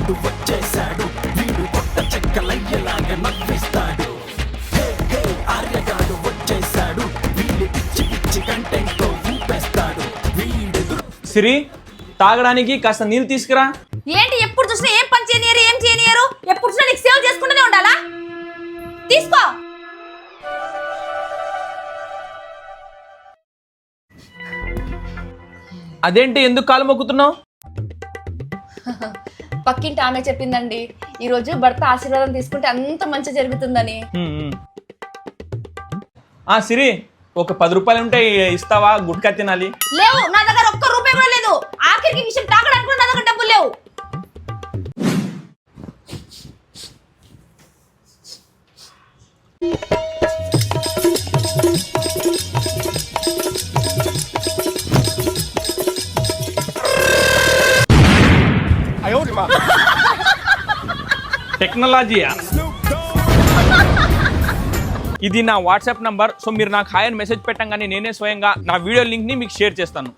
ఆర్యగాడు వచ్చేసాడు, వీడు కొత్త చెక్కలయ్యేలాగా నవ్విస్తాడు. ఆర్యగాడు వచ్చేసాడు, వీడి పిచ్చి పిచ్చి కంటెంట్ తో ఊపేస్తాడు. వీడెదురు సిరి, తాగడానికి కాస్త నీళ్ళు తీసుకురా. ఏంటి ఎప్పుడు చూసినా ఏం పని చేయనియరు, ఏం చేయనియరు? ఎప్పుడు చూసినా నీకు సేవ్ చేసుకుంటూనే ఉండాలా? తీసుకో. అదేంటి, ఎందుకు కాలు మొక్కుతున్నావు? పక్కింటి ఆమె చెప్పిందండి, ఈ రోజు భర్త ఆశీర్వాదం తీసుకుంటే అంత మంచి జరుగుతుందని. సిరి, ఒక 10 రూపాయలు ఉంటే ఇస్తావా? గుట్కా తినాలి. లేవు, నా దగ్గర ఒక్క రూపాయి కూడా లేదు. ఆఖరికి విషయం తాగడానికి కూడా నా దగ్గర డబ్బులు లేవు. టెక్నాలజీయా? ఇది నా వాట్సాప్ నంబర్. సో మీరు నాకు హాయ్ అని మెసేజ్ పెట్టంగానే నేనే స్వయంగా నా వీడియో లింక్ ని మీకు షేర్ చేస్తాను.